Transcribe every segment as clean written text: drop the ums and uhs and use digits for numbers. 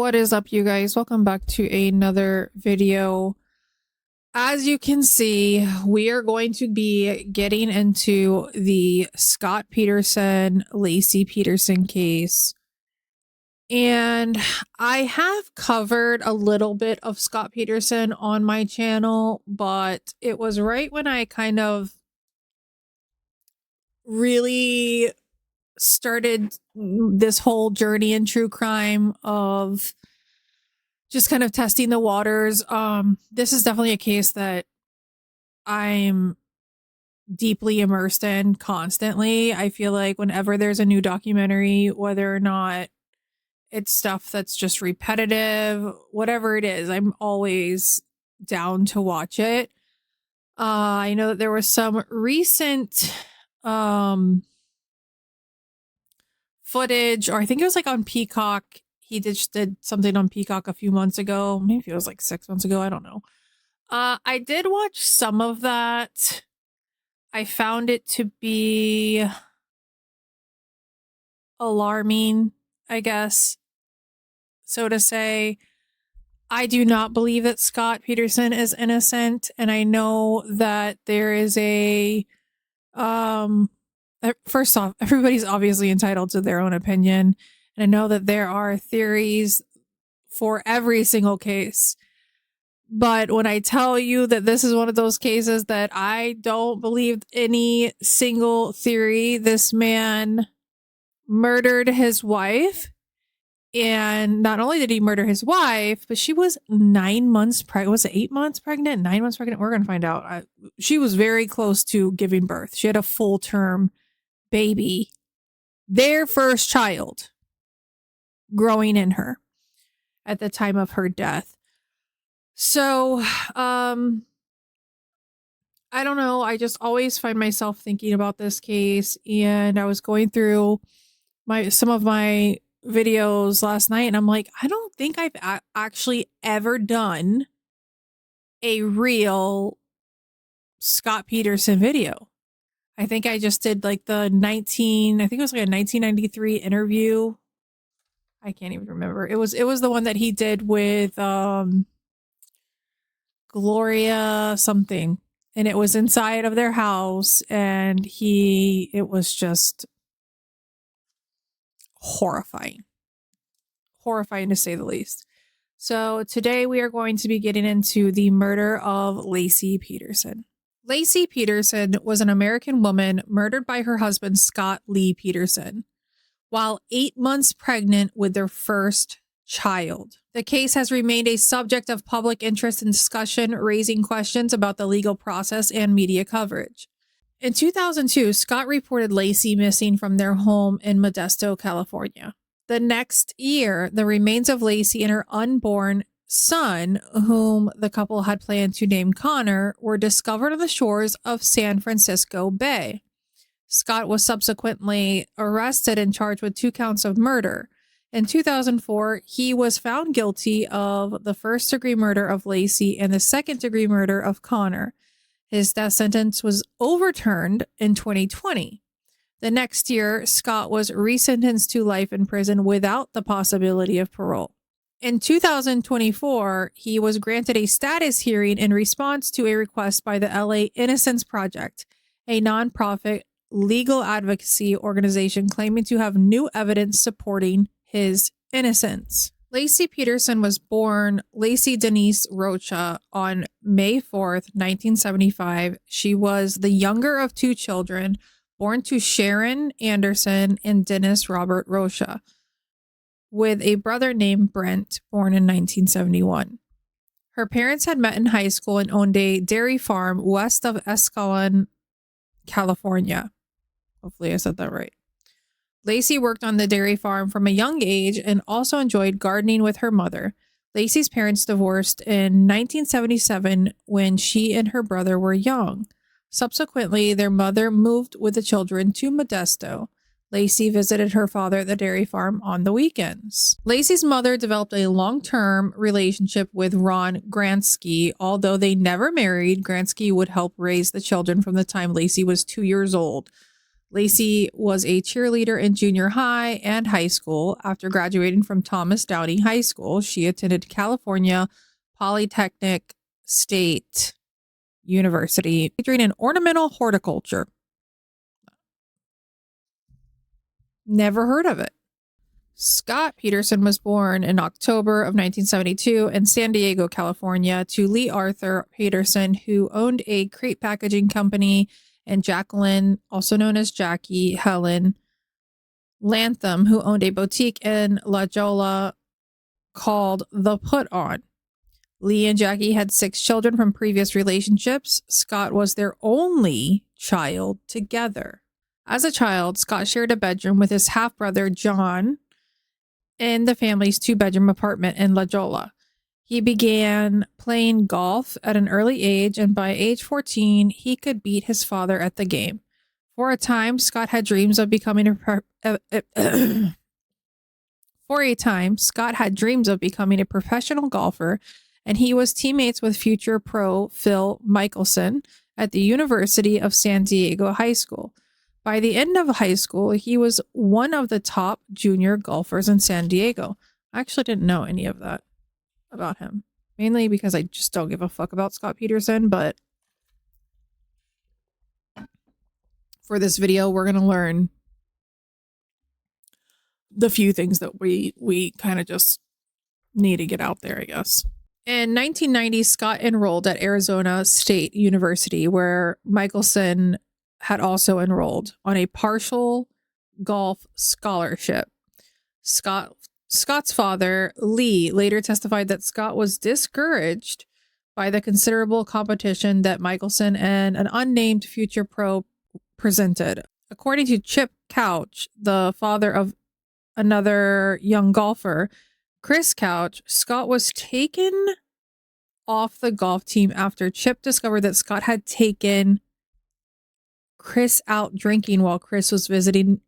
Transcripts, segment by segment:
What is up, you guys? Welcome back to another video. As you can see, we are going to be getting into the Scott Peterson, Laci Peterson case. And I have covered a little bit of Scott Peterson on my channel, but it was right when I kind of really started this whole journey in true crime of just kind of testing the waters. This is definitely a case that I'm deeply immersed in constantly. I feel like whenever there's a new documentary, whether or not it's stuff that's just repetitive, whatever it is, I'm always down to watch it. I know that there was some recent footage, or I think it was like on Peacock. He just did something on Peacock a few months ago. Maybe it was like 6 months ago. I don't know. I did watch some of that. I found it to be alarming, I guess, so to say. I do not believe that Scott Peterson is innocent. And I know that there is first off, everybody's obviously entitled to their own opinion. And I know that there are theories for every single case. But when I tell you that this is one of those cases that I don't believe any single theory, this man murdered his wife. And not only did he murder his wife, but she was 9 months pregnant. Was it 8 months pregnant? 9 months pregnant? We're going to find out. She was very close to giving birth. She had a full-term baby, their first child, growing in her at the time of her death. So, I don't know. I just always find myself thinking about this case, and I was going through some of my videos last night, and I'm like, I don't think I've actually ever done a real Scott Peterson video. I think I just did like I think it was like a 1993 interview. I can't even remember. It was the one that he did with Gloria something, and it was inside of their house, and it was just horrifying to say the least. So today we are going to be getting into the murder of Laci Peterson. Laci Peterson was an American woman murdered by her husband, Scott Lee Peterson, while 8 months pregnant with their first child. The case has remained a subject of public interest and discussion, raising questions about the legal process and media coverage. In 2002, Scott reported Laci missing from their home in Modesto, California. The next year, the remains of Laci and her unborn son, whom the couple had planned to name Connor, were discovered on the shores of San Francisco Bay. Scott was subsequently arrested and charged with 2 counts of murder. In 2004, he was found guilty of the first-degree murder of Laci and the second-degree murder of Connor. His death sentence was overturned in 2020. The next year, Scott was resentenced to life in prison without the possibility of parole. In 2024, he was granted a status hearing in response to a request by the LA Innocence Project, a nonprofit legal advocacy organization claiming to have new evidence supporting his innocence. Laci Peterson was born Laci Denise Rocha on May 4th, 1975. She was the younger of 2 children, born to Sharon Anderson and Dennis Robert Rocha, with a brother named Brent, born in 1971. Her parents had met in high school and owned a dairy farm west of Escalon, California. Hopefully I said that right. Laci worked on the dairy farm from a young age and also enjoyed gardening with her mother. Laci's parents divorced in 1977 when she and her brother were young. Subsequently, their mother moved with the children to Modesto. Laci visited her father at the dairy farm on the weekends. Laci's mother developed a long-term relationship with Ron Gransky. Although they never married, Gransky would help raise the children from the time Laci was 2 years old. Lacey was a cheerleader in junior high and high school. After graduating from Thomas Downey High School, she attended California Polytechnic State University, majoring in ornamental horticulture. Never heard of it. Scott Peterson was born in October of 1972 in San Diego, California, to Lee Arthur Peterson, who owned a crate packaging company, and Jacqueline, also known as Jackie Helen Lantham, who owned a boutique in La Jolla called The Put On. Lee and Jackie had 6 children from previous relationships. Scott was their only child together. As a child, Scott shared a bedroom with his half-brother, John, in the family's 2-bedroom apartment in La Jolla. He began playing golf at an early age, and by age 14, he could beat his father at the game. For a time, Scott had dreams of becoming a professional golfer, and he was teammates with future pro Phil Mickelson at the University of San Diego High School. By the end of high school, he was one of the top junior golfers in San Diego. I actually didn't know any of that about him, mainly because I just don't give a fuck about Scott Peterson, but for this video, we're going to learn the few things that we kind of just need to get out there, I guess. In 1990, Scott enrolled at Arizona State University, where Mickelson had also enrolled, on a partial golf scholarship. Scott's father, Lee, later testified that Scott was discouraged by the considerable competition that Mickelson and an unnamed future pro presented. According to Chip Couch, the father of another young golfer, Chris Couch, Scott was taken off the golf team after Chip discovered that Scott had taken Chris out drinking while Chris was visiting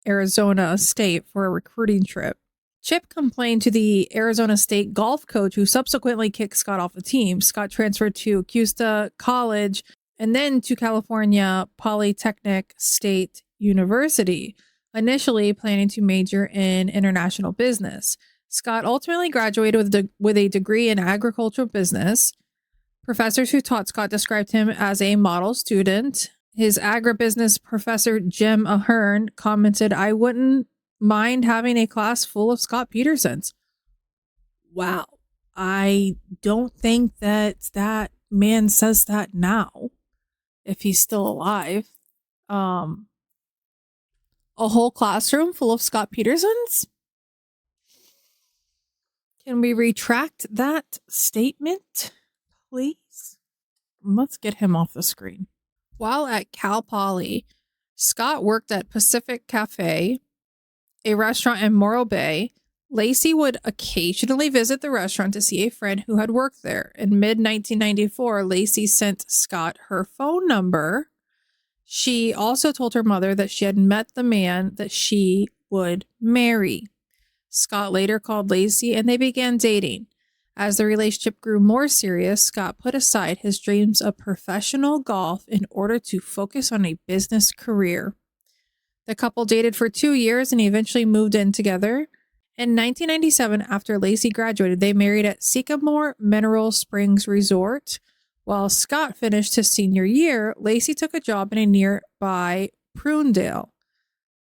Arizona State for a recruiting trip. Chip complained to the Arizona State golf coach, who subsequently kicked Scott off the team. Scott transferred to Cuesta College and then to California Polytechnic State University, initially planning to major in international business. Scott ultimately graduated with a degree in agricultural business. Professors who taught Scott described him as a model student. His agribusiness professor, Jim Ahern, commented, "I wouldn't mind having a class full of Scott Petersons." Wow. I don't think that man says that now, if he's still alive. A whole classroom full of Scott Petersons? Can we retract that statement, please? Let's get him off the screen. While at Cal Poly, Scott worked at Pacific Cafe, a restaurant in Morro Bay. Lacey would occasionally visit the restaurant to see a friend who had worked there. In mid-1994, Lacey sent Scott her phone number. She also told her mother that she had met the man that she would marry. Scott later called Lacey and they began dating. As the relationship grew more serious, Scott put aside his dreams of professional golf in order to focus on a business career. The couple dated for 2 years and eventually moved in together. In 1997, after Lacey graduated, they married at Sycamore Mineral Springs Resort. While Scott finished his senior year, Lacey took a job in a nearby Prunedale.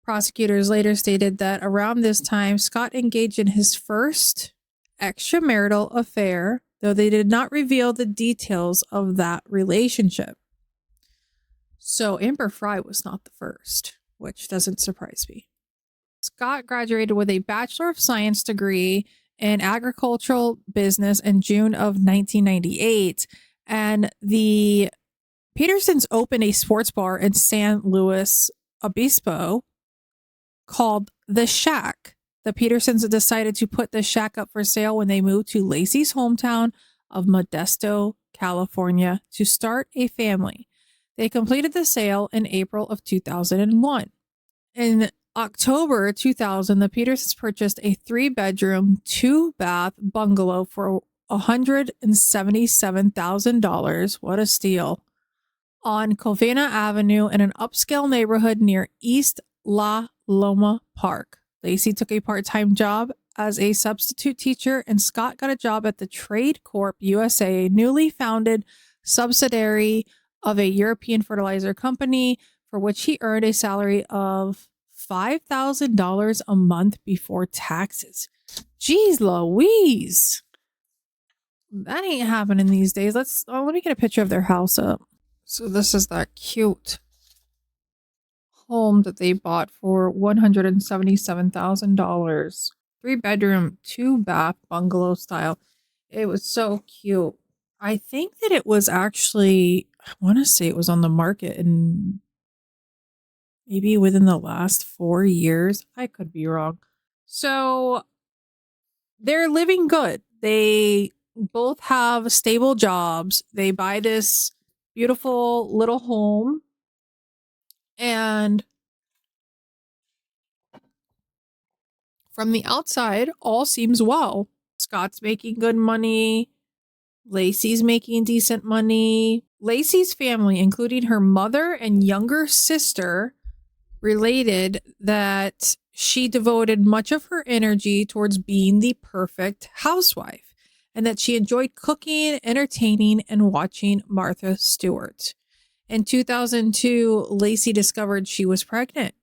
Prosecutors later stated that around this time, Scott engaged in his first extramarital affair, though they did not reveal the details of that relationship. So Amber Fry was not the first, which doesn't surprise me. Scott graduated with a Bachelor of Science degree in agricultural business in June of 1998, and the Petersons opened a sports bar in San Luis Obispo called The Shack. The Petersons decided to put the shack up for sale when they moved to Lacey's hometown of Modesto, California, to start a family. They completed the sale in April of 2001. In October 2000, the Petersons purchased a 3-bedroom, 2-bath bungalow for $177,000. What a steal. on Covina Avenue in an upscale neighborhood near East La Loma Park. Lacey took a part-time job as a substitute teacher, and Scott got a job at the Trade Corp USA, a newly founded subsidiary of a European fertilizer company, for which he earned a salary of $5,000 a month before taxes. Jeez Louise. That ain't happening these days. Let me get a picture of their house up. So this is that cute home that they bought for $177,000. 3-bedroom, 2-bath bungalow style. It was so cute. I think that it was actually, I want to say it was on the market in maybe within the last 4 years. I could be wrong. So they're living good. They both have stable jobs. They buy this beautiful little home, and from the outside, all seems well. Scott's making good money. Lacey's making decent money. Lacey's family, including her mother and younger sister, related that she devoted much of her energy towards being the perfect housewife, and that she enjoyed cooking, entertaining, and watching Martha Stewart. In 2002, Lacey discovered she was pregnant.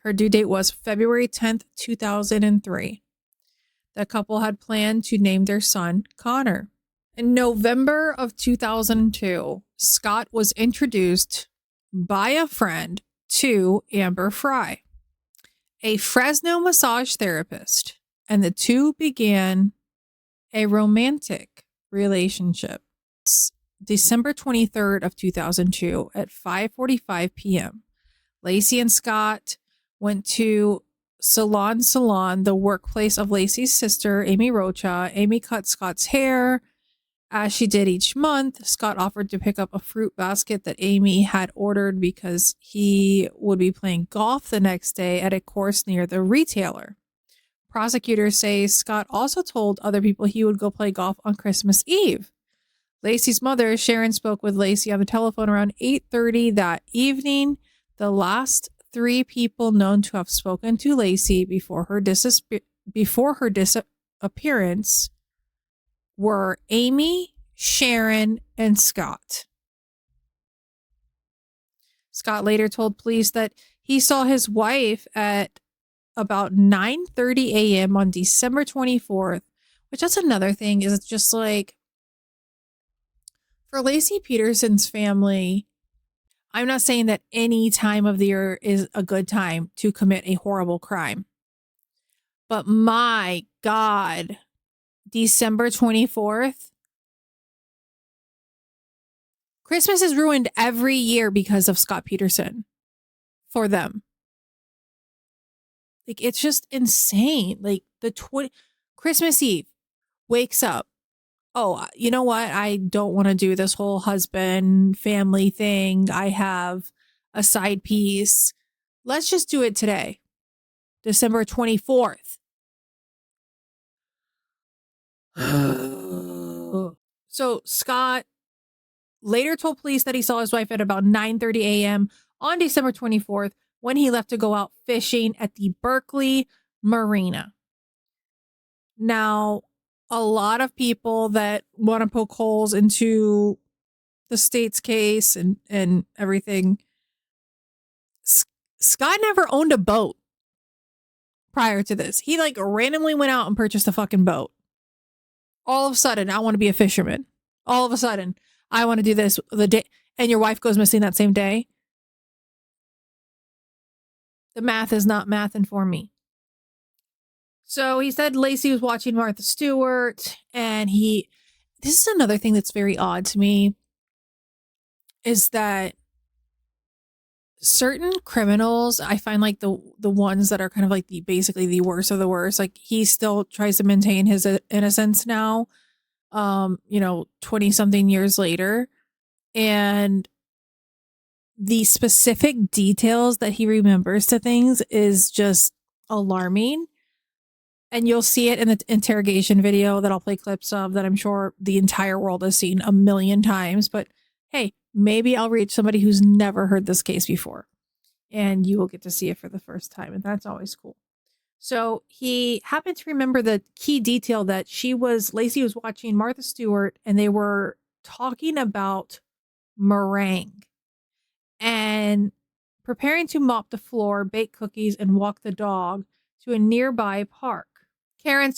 Her due date was February 10th, 2003. The couple had planned to name their son Connor. In November of 2002, Scott was introduced by a friend to Amber Fry, a Fresno massage therapist, and the two began a romantic relationship. December 23rd of 2002 at 5:45 p.m. Lacey and Scott went to Salon, the workplace of Lacey's sister, Amy Rocha. Amy cut Scott's hair as she did each month. Scott offered to pick up a fruit basket that Amy had ordered because he would be playing golf the next day at a course near the retailer. Prosecutors say Scott also told other people he would go play golf on Christmas Eve. Lacey's mother, Sharon, spoke with Lacey on the telephone around 8:30 that evening. The last 3 people known to have spoken to Lacey before her disappearance were Amy, Sharon, and Scott. Scott later told police that he saw his wife at about 9:30 a.m. on December 24th, which that's another thing, is it's just like, for Lacey Peterson's family, I'm not saying that any time of the year is a good time to commit a horrible crime. But my God, December 24th, Christmas is ruined every year because of Scott Peterson for them. Like, it's just insane. Like, Christmas Eve, wakes up. Oh, you know what? I don't want to do this whole husband family thing. I have a side piece. Let's just do it today. December 24th. So Scott later told police that he saw his wife at about 9:30 a.m. on December 24th when he left to go out fishing at the Berkeley Marina. Now, a lot of people that want to poke holes into the state's case and everything, Scott never owned a boat prior to this. He like randomly went out and purchased a fucking boat. All of a sudden, I want to be a fisherman. All of a sudden, I want to do this the day, and your wife goes missing that same day. The math is not mathing for me. So he said Lacey was watching Martha Stewart, and this is another thing that's very odd to me, is that certain criminals, I find like the ones that are kind of like basically the worst of the worst, like he still tries to maintain his innocence now, 20 something years later. And the specific details that he remembers to things is just alarming. And you'll see it in the interrogation video that I'll play clips of that I'm sure the entire world has seen a million times. But hey, maybe I'll reach somebody who's never heard this case before, and you will get to see it for the first time. And that's always cool. So he happened to remember the key detail that Lacey was watching Martha Stewart, and they were talking about meringue and preparing to mop the floor, bake cookies, and walk the dog to a nearby park. Karen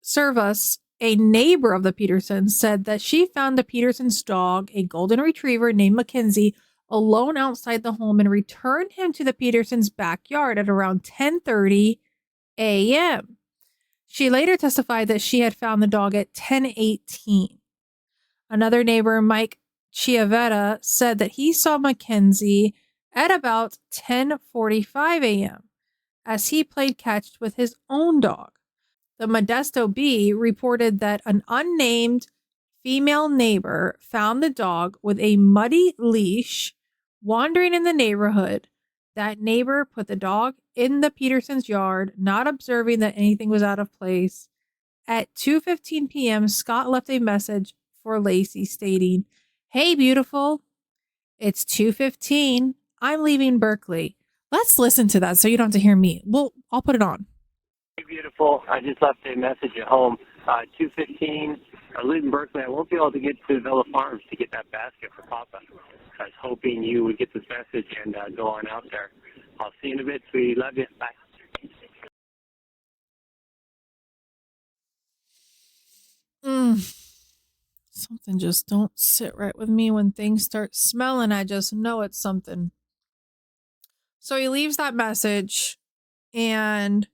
Service, a neighbor of the Petersons, said that she found the Petersons' dog, a golden retriever named Mackenzie, alone outside the home and returned him to the Petersons' backyard at around 10:30 a.m. She later testified that she had found the dog at 10:18. Another neighbor, Mike Chiavetta, said that he saw Mackenzie at about 10:45 a.m. as he played catch with his own dog. The Modesto Bee reported that an unnamed female neighbor found the dog with a muddy leash wandering in the neighborhood. That neighbor put the dog in the Petersons' yard, not observing that anything was out of place. At 2:15 p.m., Scott left a message for Lacey stating, "Hey, beautiful, it's 2:15. I'm leaving Berkeley." Let's listen to that so you don't have to hear me. I'll put it on. Hey, beautiful. I just left a message at home. 2:15. I live in Berkeley. I won't be able to get to Villa Farms to get that basket for Papa. I was hoping you would get this message and go on out there. I'll see you in a bit, sweetie. Love you. Bye. Something just don't sit right with me when things start smelling. I just know it's something. So he leaves that message, and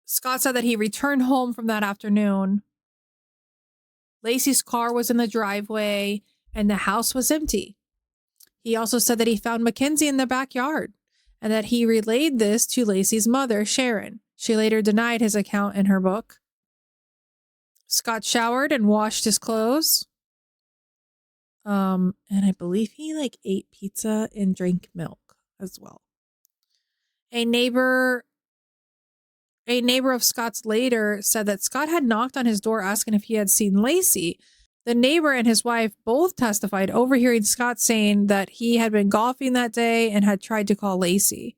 Scott said that he returned home from that afternoon. Lacey's car was in the driveway and the house was empty. He also said that he found Mackenzie in the backyard and that he relayed this to Lacey's mother, Sharon. She later denied his account in her book. Scott showered and washed his clothes. And I believe he ate pizza and drank milk as well. A neighbor of Scott's later said that Scott had knocked on his door asking if he had seen Lacey. The neighbor and his wife both testified overhearing Scott saying that he had been golfing that day and had tried to call Lacey.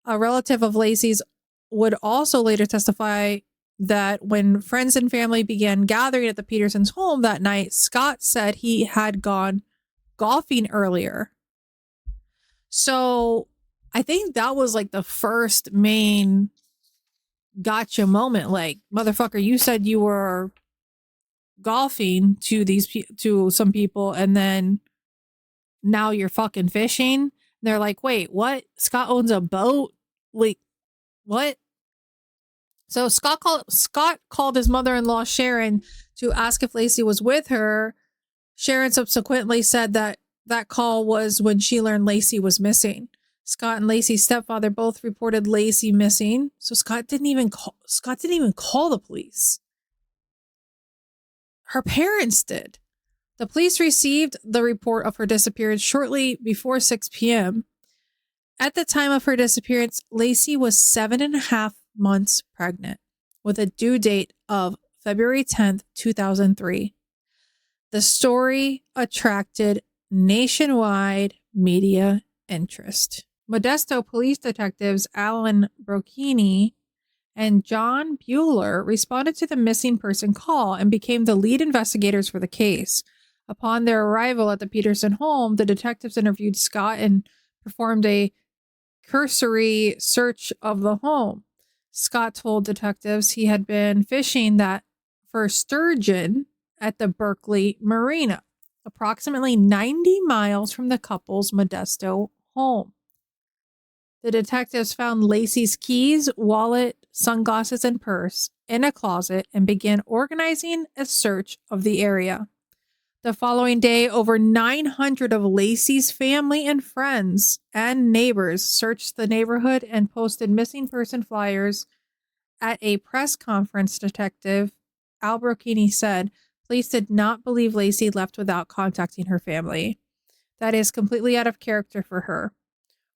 A relative of Lacey's would also later testify that when friends and family began gathering at the Petersons' home that night, Scott said he had gone golfing earlier. So I think that was the first main gotcha moment. Motherfucker, you said you were golfing to some people, and then now you're fucking fishing. They're like, wait, what? Scott owns a boat? What? So Scott called his mother-in-law Sharon to ask if Lacey was with her. Sharon subsequently said that call was when she learned Lacey was missing. Scott and Lacey's stepfather both reported Lacey missing, so Scott didn't even call the police. Her parents did. The police received the report of her disappearance shortly before 6 p.m. At the time of her disappearance, Lacey was 7.5 months pregnant, with a due date of February 10th, 2003. The story attracted nationwide media interest. Modesto police detectives Alan Brocchini and John Bueller responded to the missing person call and became the lead investigators for the case. Upon their arrival at the Peterson home, the detectives interviewed Scott and performed a cursory search of the home. Scott told detectives he had been fishing for sturgeon at the Berkeley Marina, approximately 90 miles from the couple's Modesto home. The detectives found Lacey's keys, wallet, sunglasses, and purse in a closet and began organizing a search of the area. The following day, over 900 of Lacey's family and friends and neighbors searched the neighborhood and posted missing person flyers. At a press conference, Detective Al Brocchini said police did not believe Lacey left without contacting her family. That is completely out of character for her.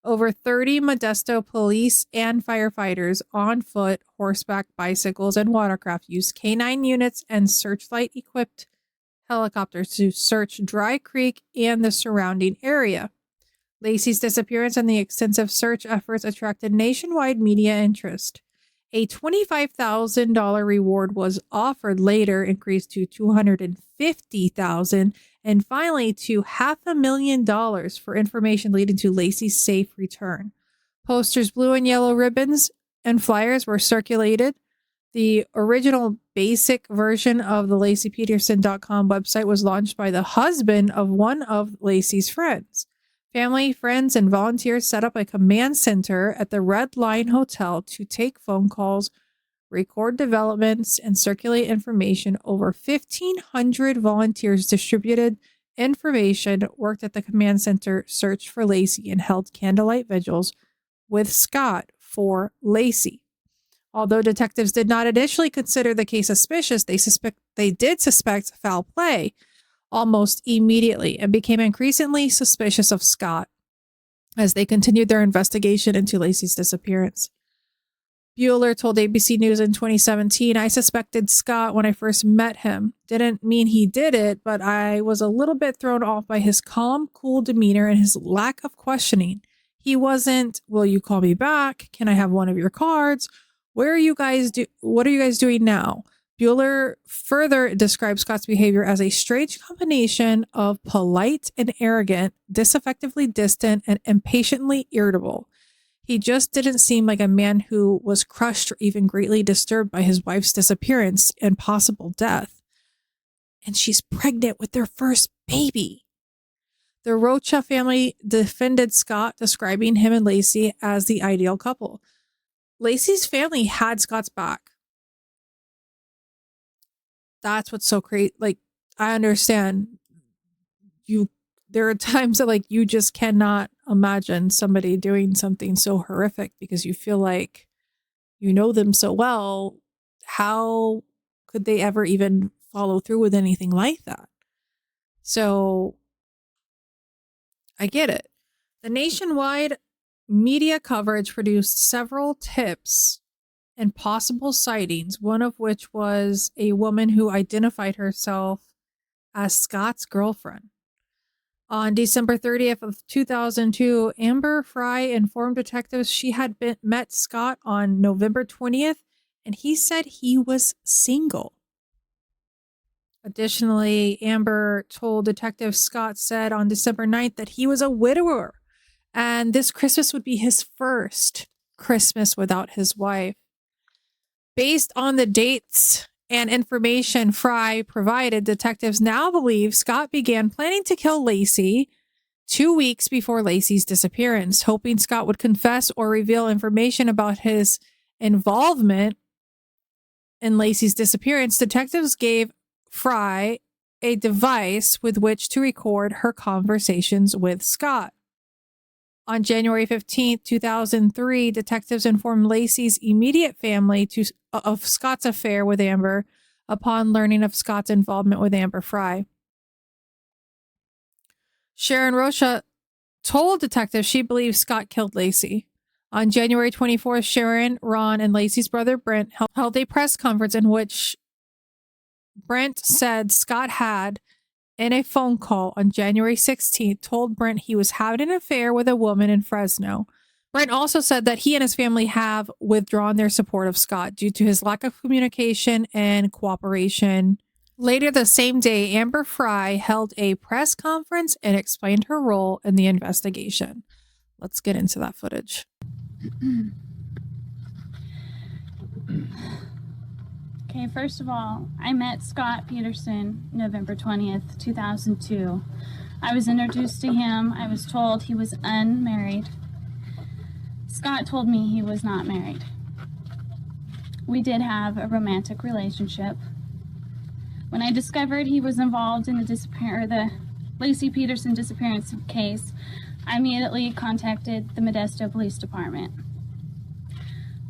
Over 30 Modesto police and firefighters on foot, horseback, bicycles, and watercraft used K9 units and searchlight-equipped helicopters to search Dry Creek and the surrounding area. Lacey's disappearance and the extensive search efforts attracted nationwide media interest. A $25,000 reward was offered, later increased to $250,000, and finally to $500,000 for information leading to Lacey's safe return. Posters, blue and yellow ribbons, and flyers were circulated. The original basic version of the LaceyPeterson.com website was launched by the husband of one of Lacey's friends. Family, friends, and volunteers set up a command center at the Red Line Hotel to take phone calls, record developments, and circulate information. Over 1,500 volunteers distributed information, worked at the command center, searched for Lacey, and held candlelight vigils with Scott for Lacey. Although detectives did not initially consider the case suspicious, they did suspect foul play almost immediately and became increasingly suspicious of Scott as they continued their investigation into Lacey's disappearance. Bueller told ABC News in 2017, "I suspected Scott when I first met him. Didn't mean he did it, but I was a little bit thrown off by his calm, cool demeanor and his lack of questioning. He wasn't, 'Will you call me back? Can I have one of your cards? What are you guys doing now?' Bueller further describes Scott's behavior as a strange combination of polite and arrogant, disaffectively distant, and impatiently irritable. He just didn't seem like a man who was crushed or even greatly disturbed by his wife's disappearance and possible death. And she's pregnant with their first baby." The Rocha family defended Scott, describing him and Lacey as the ideal couple. Lacey's family had Scott's back. That's what's so crazy. Like, I understand there are times that like you just cannot imagine somebody doing something so horrific because you feel like you know them so well. How could they ever even follow through with anything like that? So I get it. The nationwide media coverage produced several tips and possible sightings, one of which was a woman who identified herself as Scott's girlfriend. On December 30th of 2002, Amber Fry informed detectives she had met Scott on November 20th, and he said he was single. Additionally, Amber told detectives Scott said on December 9th that he was a widower, and this Christmas would be his first Christmas without his wife. Based on the dates and information Fry provided, detectives now believe Scott began planning to kill Lacey 2 weeks before Lacey's disappearance. Hoping Scott would confess or reveal information about his involvement in Lacey's disappearance, detectives gave Fry a device with which to record her conversations with Scott. On January 15th, 2003, detectives informed Lacey's immediate family of Scott's affair with Amber upon learning of Scott's involvement with Amber Fry. Sharon Rocha told detectives she believes Scott killed Lacey. On January 24th, Sharon, Ron, and Lacey's brother Brent held a press conference in which Brent said Scott had, in a phone call on January 16th, told Brent he was having an affair with a woman in Fresno. Brent also said that he and his family have withdrawn their support of Scott due to his lack of communication and cooperation. Later the same day, Amber Fry held a press conference and explained her role in the investigation. Let's get into that footage. Okay, first of all, I met Scott Peterson November 20th, 2002. I was introduced to him. I was told he was unmarried. Scott told me he was not married. We did have a romantic relationship. When I discovered he was involved in the Lacey Peterson disappearance case, I immediately contacted the Modesto Police Department.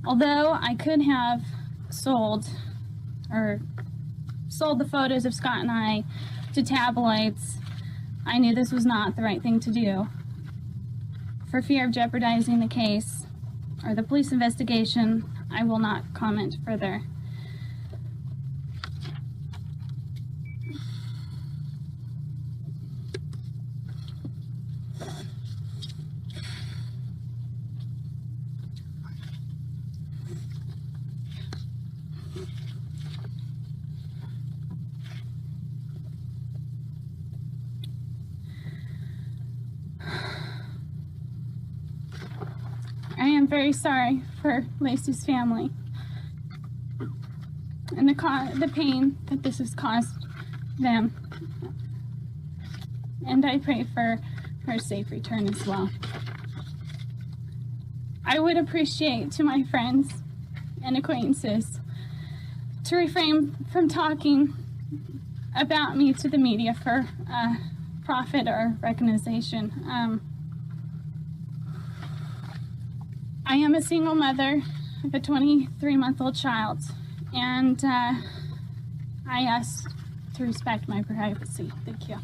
Although I could have sold the photos of Scott and I to tabloids, I knew this was not the right thing to do. For fear of jeopardizing the case or the police investigation, I will not comment further. very sorry for Lacey's family and the pain that this has caused them. And I pray for her safe return as well. I would appreciate to my friends and acquaintances to refrain from talking about me to the media for profit or recognition. I am a single mother of a 23-month-old child, and I ask to respect my privacy. Thank you.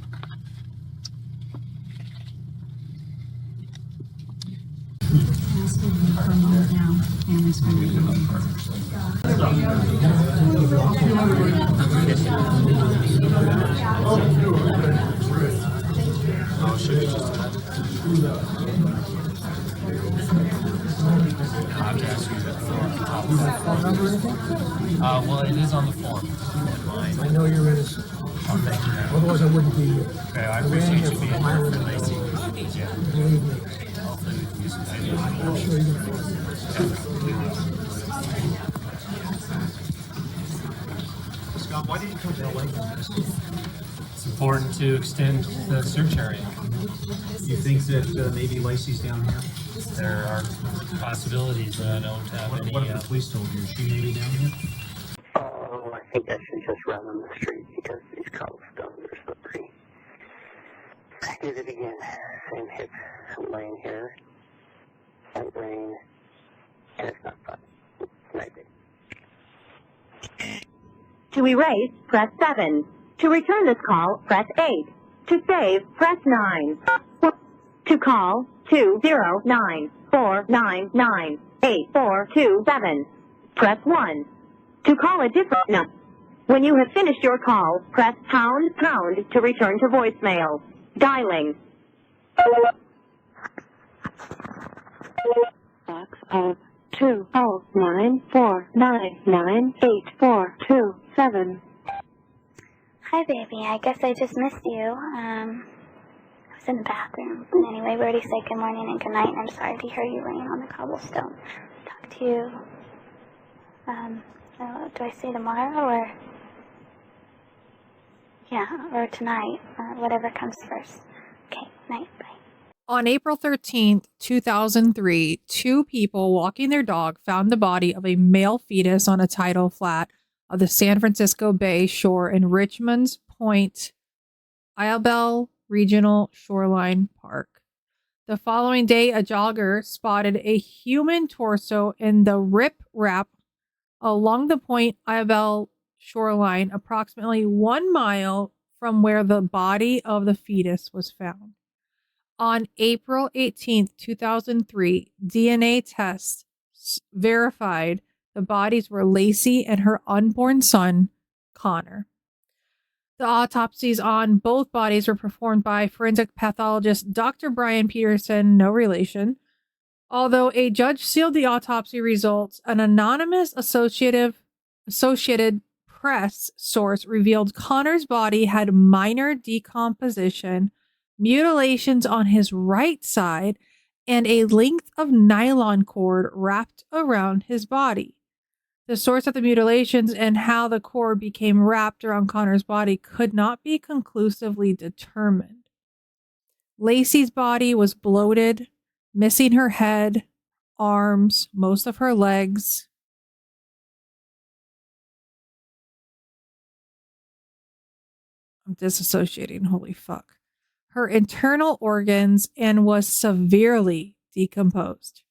Well, it is on the form. I know you're innocent. Oh, thank you. Otherwise, I wouldn't be here. Okay, I appreciate you being here for Lacey. Yeah. Believe me. Hopefully we can do some things. I'm sure you're going to. Scott, why did you come to LA? It's important to extend the search area. You think that maybe Lacey's down here? There are possibilities that I don't have any. What if the police told you? Is she maybe down here? Oh, I think I should just run on the street because these cobblestones are slippery. I did it again. Same hip. I'm laying here. Light rain. And it's not fun. Night day. To erase, press 7. To return this call, press 8. To save, press 9. To call, 209-499-8427. Press 1. To call a different number. When you have finished your call, press pound to return to voicemail. Dialing. Box of 209-499-8427. Hi, baby. I guess I just missed you. I was in the bathroom. But anyway, we already said good morning and good night, and I'm sorry to hear you laying on the cobblestone. Talk to you, do I say tomorrow, or, yeah, or tonight, whatever comes first. Okay, night, bye. On April 13th, 2003, two people walking their dog found the body of a male fetus on a tidal flat of the San Francisco Bay shore in Richmond's Point, Isabel Regional Shoreline Park. The following day, a jogger spotted a human torso in the rip rap along the Point Isabel shoreline, approximately 1 mile from where the body of the fetus was found. On April 18th, 2003, DNA tests verified the bodies were Lacey and her unborn son, Connor. The autopsies on both bodies were performed by forensic pathologist Dr. Brian Peterson, no relation. Although a judge sealed the autopsy results, an anonymous Associated Press source revealed Connor's body had minor decomposition, mutilations on his right side, and a length of nylon cord wrapped around his body. The source of the mutilations and how the cord became wrapped around Connor's body could not be conclusively determined. Lacey's body was bloated, missing her head, arms, most of her legs. I'm disassociating, holy fuck. Her internal organs, and was severely decomposed.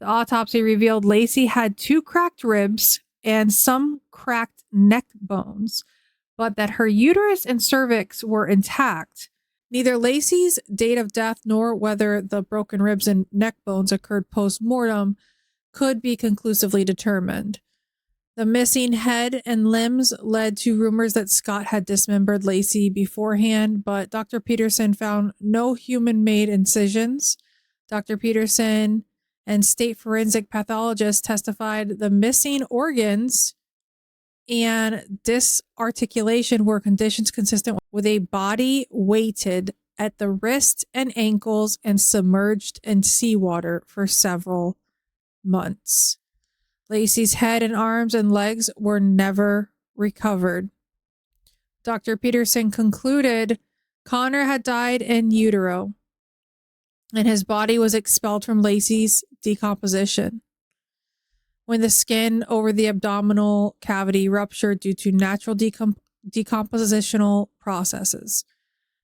The autopsy revealed Lacey had 2 cracked ribs and some cracked neck bones, but that her uterus and cervix were intact. Neither Lacey's date of death nor whether the broken ribs and neck bones occurred post-mortem could be conclusively determined. The missing head and limbs led to rumors that Scott had dismembered Lacey beforehand, but Dr. Peterson found no human-made incisions. Dr. Peterson and state forensic pathologists testified the missing organs and disarticulation were conditions consistent with a body weighted at the wrist and ankles and submerged in seawater for several months. Lacey's head and arms and legs were never recovered. Dr. Peterson concluded Connor had died in utero, and his body was expelled from Lacey's decomposition. When the skin over the abdominal cavity ruptured due to natural decompositional processes,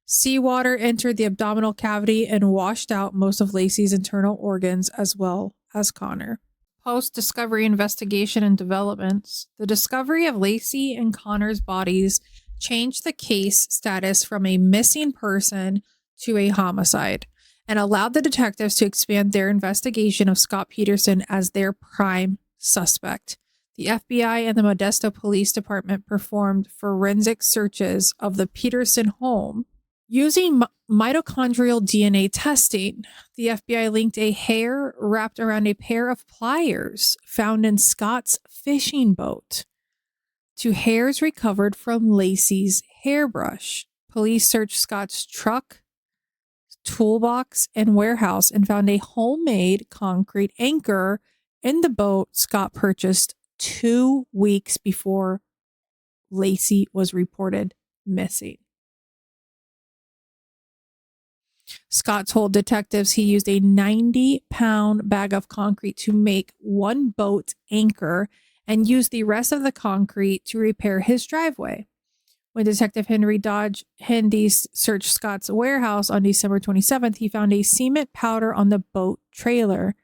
seawater entered the abdominal cavity and washed out most of Lacey's internal organs as well as Connor. Post-discovery investigation and developments, the discovery of Lacey and Connor's bodies changed the case status from a missing person to a homicide and allowed the detectives to expand their investigation of Scott Peterson as their prime suspect. The FBI and the Modesto Police Department performed forensic searches of the Peterson home using mitochondrial DNA testing. The FBI linked a hair wrapped around a pair of pliers found in Scott's fishing boat to hairs recovered from Lacey's hairbrush. Police searched Scott's truck, toolbox, and warehouse and found a homemade concrete anchor in the boat Scott purchased 2 weeks before Lacey was reported missing. Scott told detectives he used a 90-pound bag of concrete to make one boat anchor and used the rest of the concrete to repair his driveway. When Detective Henry Dodge Hendy searched Scott's warehouse on December 27th, he found a cement powder on the boat trailer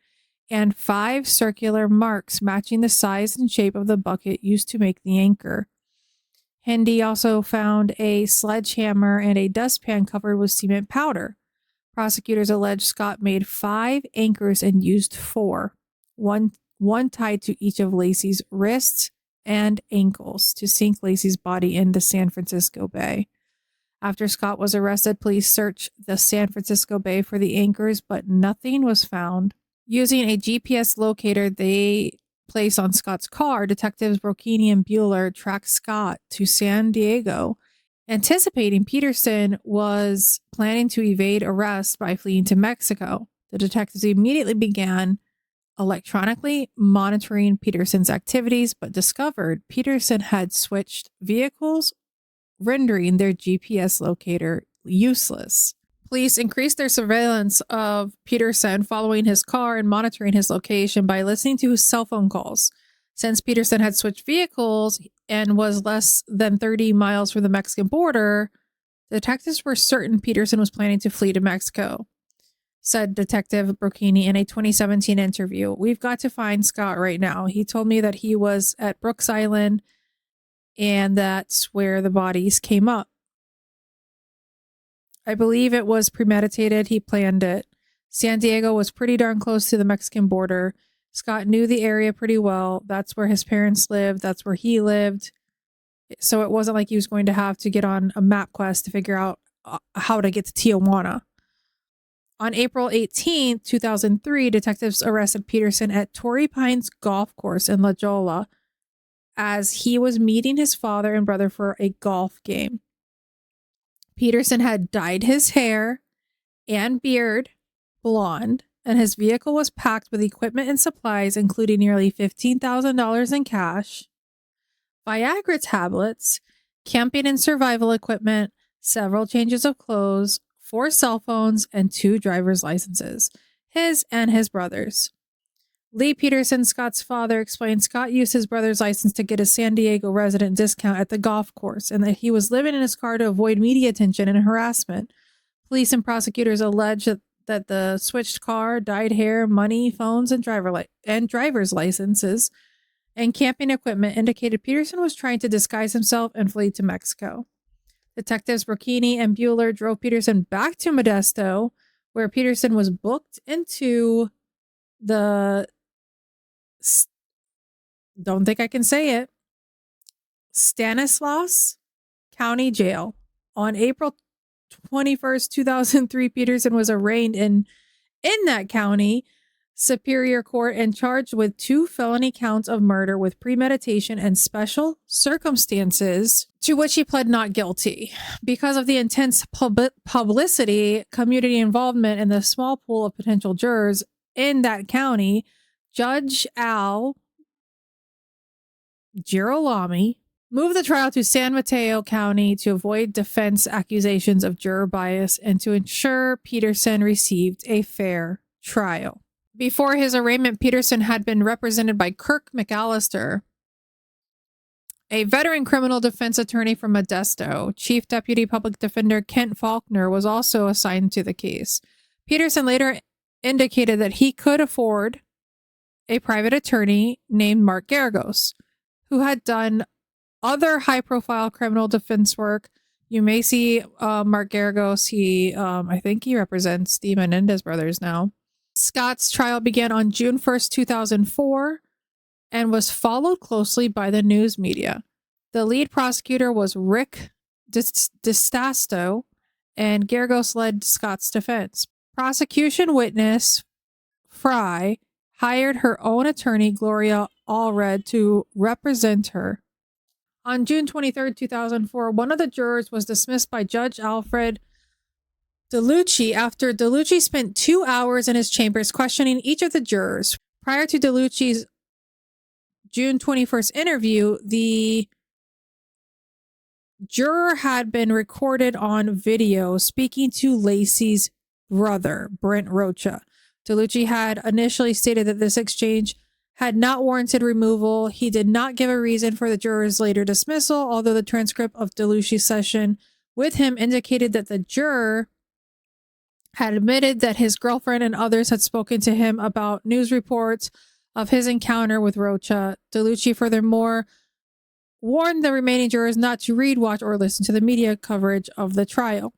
and 5 circular marks matching the size and shape of the bucket used to make the anchor. Hendy also found a sledgehammer and a dustpan covered with cement powder. Prosecutors alleged Scott made 5 anchors and used 4, one tied to each of Lacey's wrists and ankles to sink Lacey's body in the San Francisco Bay. After Scott was arrested, police searched the San Francisco Bay for the anchors, but nothing was found. Using a GPS locator they placed on Scott's car, detectives Brocchini and Bueller tracked Scott to San Diego, anticipating Peterson was planning to evade arrest by fleeing to Mexico. The detectives immediately began electronically monitoring Peterson's activities, but discovered Peterson had switched vehicles, rendering their GPS locator useless. Police increased their surveillance of Peterson, following his car and monitoring his location by listening to his cell phone calls. Since Peterson had switched vehicles and was less than 30 miles from the Mexican border, detectives were certain Peterson was planning to flee to Mexico, said Detective Brocchini in a 2017 interview. "We've got to find Scott right now. He told me that he was at Brooks Island, and that's where the bodies came up. I believe it was premeditated. He planned it. San Diego was pretty darn close to the Mexican border. Scott knew the area pretty well. That's where his parents lived. That's where he lived. So it wasn't like he was going to have to get on a map quest to figure out how to get to Tijuana." On April 18, 2003, detectives arrested Peterson at Torrey Pines Golf Course in La Jolla as he was meeting his father and brother for a golf game. Peterson had dyed his hair and beard blonde, and his vehicle was packed with equipment and supplies, including nearly $15,000 in cash, Viagra tablets, camping and survival equipment, several changes of clothes, 4 cell phones, and 2 driver's licenses, his and his brother's. Lee Peterson, Scott's father, explained Scott used his brother's license to get a San Diego resident discount at the golf course and that he was living in his car to avoid media attention and harassment. Police and prosecutors alleged that the switched car, dyed hair, money, phones, and driver's licenses and camping equipment indicated Peterson was trying to disguise himself and flee to Mexico. Detectives Brocchini and Bueller drove Peterson back to Modesto, where Peterson was booked into the don't think I can say it, Stanislaus County Jail. On April 21st, 2003, Peterson was arraigned in that county Superior Court and charged with 2 felony counts of murder with premeditation and special circumstances, to which he pled not guilty. Because of the intense publicity, community involvement, and the small pool of potential jurors in that county, Judge Al Girolami moved the trial to San Mateo County to avoid defense accusations of juror bias and to ensure Peterson received a fair trial. Before his arraignment, Peterson had been represented by Kirk McAllister, a veteran criminal defense attorney from Modesto. Chief Deputy Public Defender Kent Faulkner was also assigned to the case. Peterson later indicated that he could afford a private attorney named Mark Garagos, who had done other high-profile criminal defense work. You may see Mark Garagos. I think he represents the Menendez brothers now. Scott's trial began on June 1st, 2004, and was followed closely by the news media. The lead prosecutor was Rick DiStasto, and Garagos led Scott's defense. Prosecution witness Fry hired her own attorney, Gloria Allred, to represent her. On June 23rd, 2004, one of the jurors was dismissed by Judge Alfred DeLucci after DeLucci spent 2 hours in his chambers questioning each of the jurors. Prior to DeLucci's June 21st interview, the juror had been recorded on video speaking to Lacey's brother, Brent Rocha. DeLucci had initially stated that this exchange had not warranted removal. He did not give a reason for the juror's later dismissal, although the transcript of DeLucci's session with him indicated that the juror had admitted that his girlfriend and others had spoken to him about news reports of his encounter with Rocha. DeLucci furthermore warned the remaining jurors not to read, watch, or listen to the media coverage of the trial.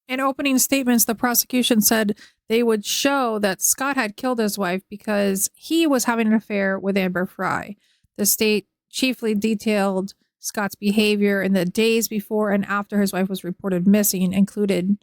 In opening statements, the prosecution said they would show that Scott had killed his wife because he was having an affair with Amber Fry. The state chiefly detailed Scott's behavior in the days before and after his wife was reported missing, including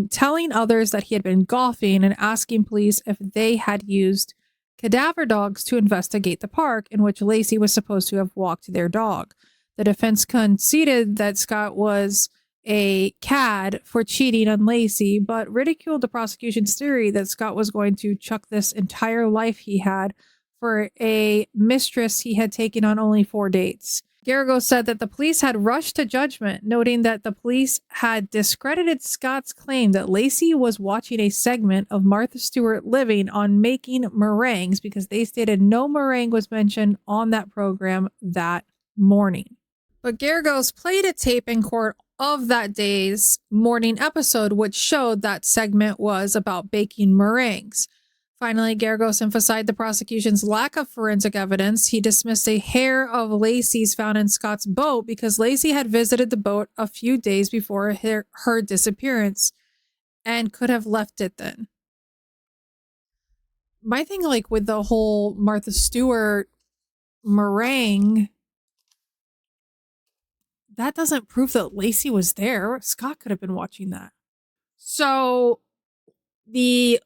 telling others that he had been golfing and asking police if they had used cadaver dogs to investigate the park in which Lacey was supposed to have walked their dog. The defense conceded that Scott was a cad for cheating on Lacey, but ridiculed the prosecution's theory that Scott was going to chuck this entire life he had for a mistress he had taken on only 4 dates. Garagos said that the police had rushed to judgment, noting that the police had discredited Scott's claim that Lacey was watching a segment of Martha Stewart Living on Making Meringues because they stated no meringue was mentioned on that program that morning. But Garagos played a tape in court of that day's morning episode, which showed that segment was about baking meringues. Finally, Garagos emphasized the prosecution's lack of forensic evidence. He dismissed a hair of Lacey's found in Scott's boat because Lacey had visited the boat a few days before her disappearance and could have left it then. My thing, with the whole Martha Stewart meringue, that doesn't prove that Lacey was there. Scott could have been watching that. So the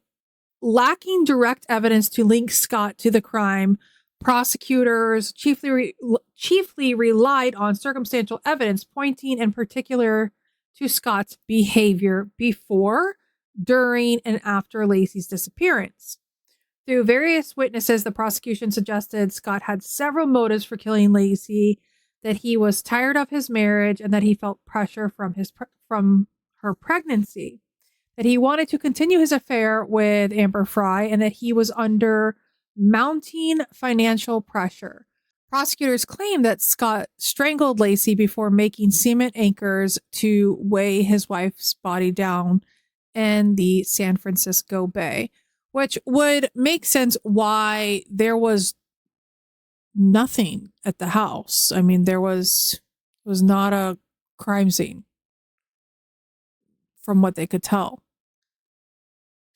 lacking direct evidence to link Scott to the crime, prosecutors chiefly relied on circumstantial evidence pointing in particular to Scott's behavior before, during, and after Lacey's disappearance. Through various witnesses, the prosecution suggested Scott had several motives for killing Lacey, that he was tired of his marriage and that he felt pressure from her pregnancy, that he wanted to continue his affair with Amber Fry, and that he was under mounting financial pressure. Prosecutors claim that Scott strangled Lacey before making cement anchors to weigh his wife's body down in the San Francisco Bay, which would make sense why there was nothing at the house. I mean, it was not a crime scene from what they could tell.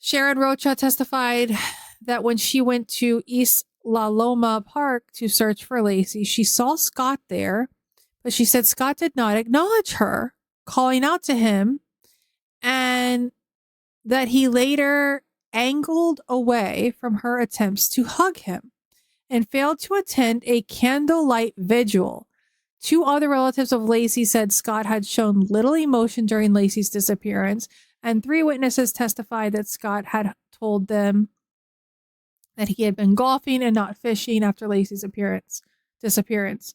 Sharon Rocha testified that when she went to East La Loma Park to search for Lacey, she saw Scott there, but she said Scott did not acknowledge her, calling out to him, and that he later angled away from her attempts to hug him and failed to attend a candlelight vigil. 2 other relatives of Lacey said Scott had shown little emotion during Lacey's disappearance, and 3 witnesses testified that Scott had told them that he had been golfing and not fishing after Lacey's disappearance.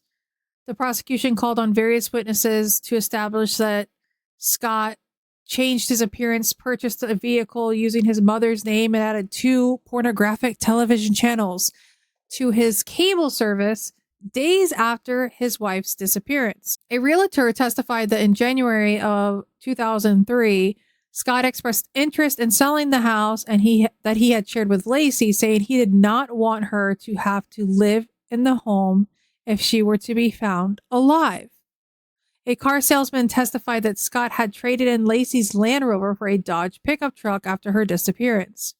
The prosecution called on various witnesses to establish that Scott changed his appearance, purchased a vehicle using his mother's name, and added 2 pornographic television channels to his cable service days after his wife's disappearance. A realtor testified that in January of 2003, Scott expressed interest in selling the house and that he had shared with Lacey, saying he did not want her to have to live in the home if she were to be found alive. A car salesman testified that Scott had traded in Lacey's Land Rover for a Dodge pickup truck after her disappearance.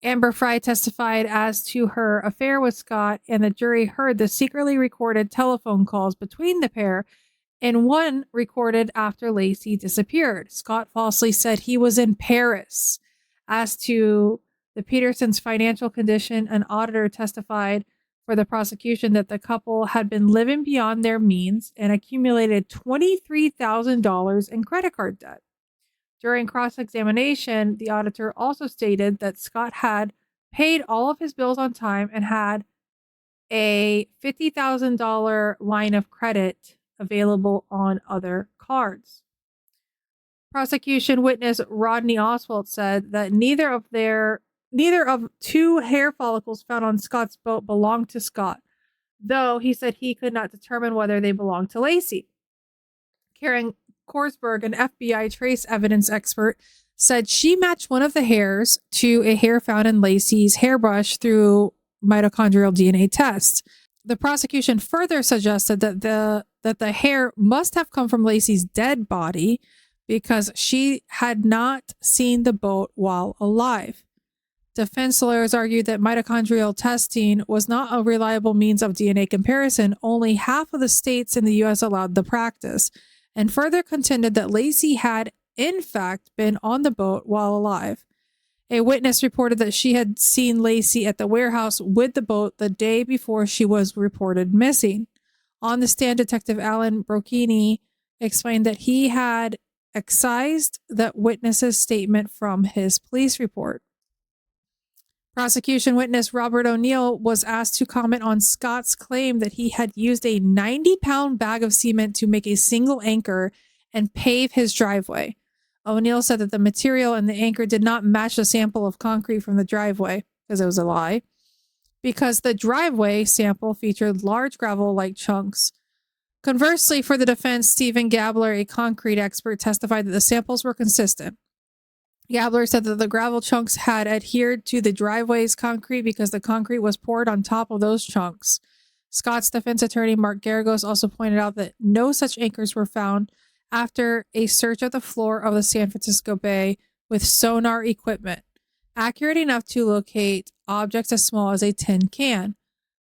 Amber Fry testified as to her affair with Scott, and the jury heard the secretly recorded telephone calls between the pair, and one recorded after Lacey disappeared. Scott falsely said he was in Paris. As to the Petersons' financial condition, an auditor testified for the prosecution that the couple had been living beyond their means and accumulated $23,000 in credit card debt. During cross-examination, the auditor also stated that Scott had paid all of his bills on time and had a $50,000 line of credit available on other cards. Prosecution witness Rodney Oswald said that neither of 2 hair follicles found on Scott's boat belonged to Scott, though he said he could not determine whether they belonged to Lacey. Karen Korsberg, an FBI trace evidence expert, said she matched one of the hairs to a hair found in Lacey's hairbrush through mitochondrial DNA tests. The prosecution further suggested that the hair must have come from Lacey's dead body because she had not seen the boat while alive. Defense lawyers argued that mitochondrial testing was not a reliable means of DNA comparison. Only half of the states in the U.S. allowed the practice, and further contended that Lacey had, in fact, been on the boat while alive. A witness reported that she had seen Lacey at the warehouse with the boat the day before she was reported missing. On the stand, Detective Alan Brocchini explained that he had excised that witness's statement from his police report. Prosecution witness Robert O'Neill was asked to comment on Scott's claim that he had used a 90-pound bag of cement to make a single anchor and pave his driveway. O'Neill said that the material in the anchor did not match the sample of concrete from the driveway, because it was a lie, because the driveway sample featured large gravel-like chunks. Conversely, for the defense, Stephen Gabler, a concrete expert, testified that the samples were consistent. Gabler said that the gravel chunks had adhered to the driveway's concrete because the concrete was poured on top of those chunks. Scott's defense attorney, Mark Garagos, also pointed out that no such anchors were found after a search of the floor of the San Francisco Bay with sonar equipment, accurate enough to locate objects as small as a tin can.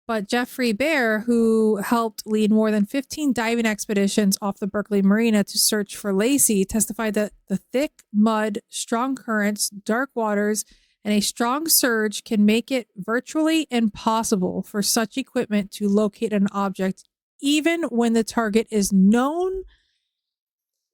But Jeffrey Bear, who helped lead more than 15 diving expeditions off the Berkeley Marina to search for Lacey, testified that the thick mud, strong currents, dark waters, and a strong surge can make it virtually impossible for such equipment to locate an object, even when the target is known,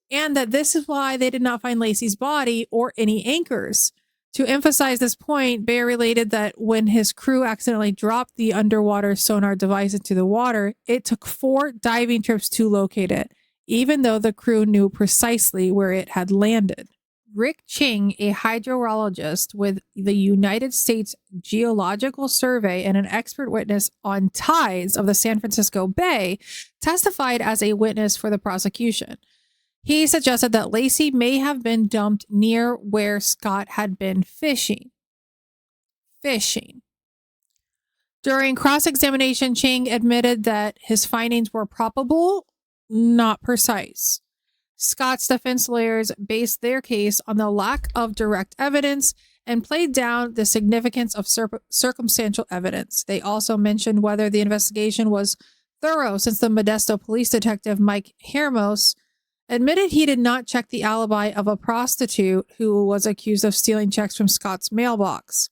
and that this is why they did not find Lacey's body or any anchors. To emphasize this point, Bear related that when his crew accidentally dropped the underwater sonar device into the water, it took 4 diving trips to locate it, even though the crew knew precisely where it had landed. Rick Ching, a hydrologist with the United States Geological Survey and an expert witness on tides of the San Francisco Bay, testified as a witness for the prosecution. He suggested that Lacey may have been dumped near where Scott had been fishing. During cross-examination, Ching admitted that his findings were probable, not precise. Scott's defense lawyers based their case on the lack of direct evidence and played down the significance of circumstantial evidence. They also mentioned whether the investigation was thorough, since the Modesto police detective Mike Hermos admitted he did not check the alibi of a prostitute who was accused of stealing checks from Scott's mailbox.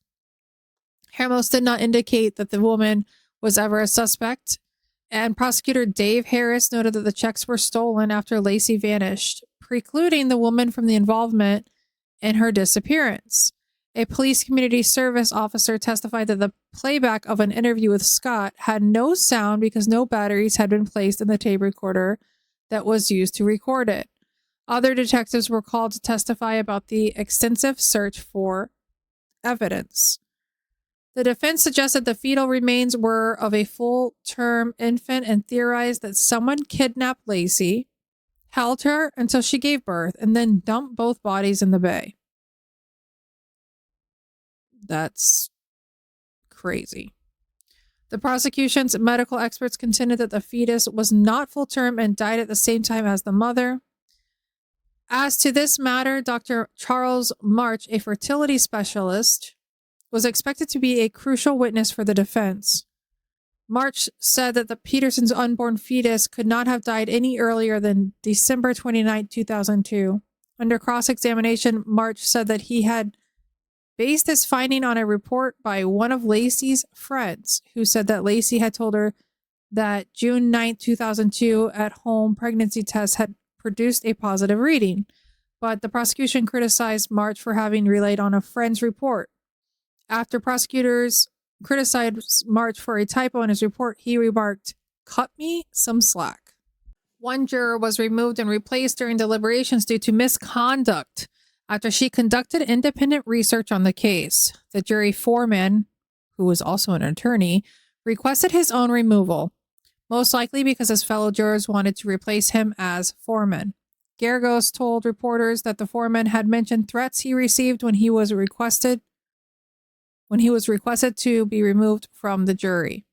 Hermos did not indicate that the woman was ever a suspect, and prosecutor Dave Harris noted that the checks were stolen after Lacey vanished, precluding the woman from the involvement in her disappearance. A police community service officer testified that the playback of an interview with Scott had no sound because no batteries had been placed in the tape recorder that was used to record it. Other detectives were called to testify about the extensive search for evidence. The defense suggested the fetal remains were of a full-term infant and theorized that someone kidnapped Lacey, held her until she gave birth, and then dumped both bodies in the bay. That's crazy. The prosecution's medical experts contended that the fetus was not full-term and died at the same time as the mother. As to this matter, Dr. Charles March, a fertility specialist, was expected to be a crucial witness for the defense. March said that the Peterson's unborn fetus could not have died any earlier than December 29, 2002. Under cross-examination, March said that he had based his finding on a report by one of Lacey's friends, who said that Lacey had told her that June 9, 2002 at-home pregnancy test had produced a positive reading, but the prosecution criticized March for having relied on a friend's report. After prosecutors criticized March for a typo in his report, he remarked, "Cut me some slack." One juror was removed and replaced during deliberations due to misconduct after she conducted independent research on the case. The jury foreman, who was also an attorney, requested his own removal, most likely because his fellow jurors wanted to replace him as foreman. Geragos told reporters that the foreman had mentioned threats he received when he was requested to be removed from the jury.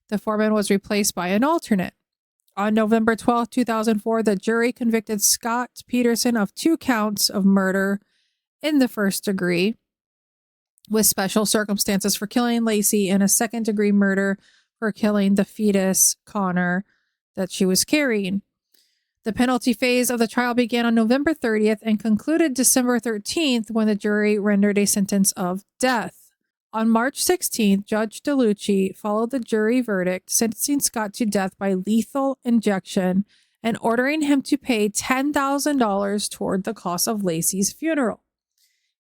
The foreman was replaced by an alternate. On November 12, 2004, the jury convicted Scott Peterson of 2 counts of murder in the first degree, with special circumstances for killing Lacey and a second-degree murder for killing the fetus, Connor, that she was carrying. The penalty phase of the trial began on November 30th and concluded December 13th when the jury rendered a sentence of death. On March 16th, Judge DeLucci followed the jury verdict, sentencing Scott to death by lethal injection and ordering him to pay $10,000 toward the cost of Lacey's funeral.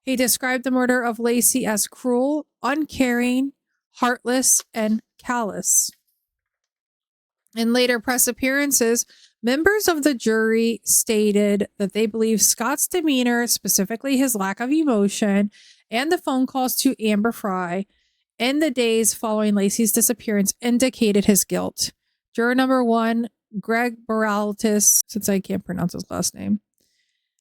He described the murder of Lacey as cruel, uncaring, heartless, and callous. In later press appearances, members of the jury stated that they believed Scott's demeanor, specifically his lack of emotion, and the phone calls to Amber Fry in the days following Lacey's disappearance indicated his guilt. Juror number 1, Greg Beraltis, since I can't pronounce his last name,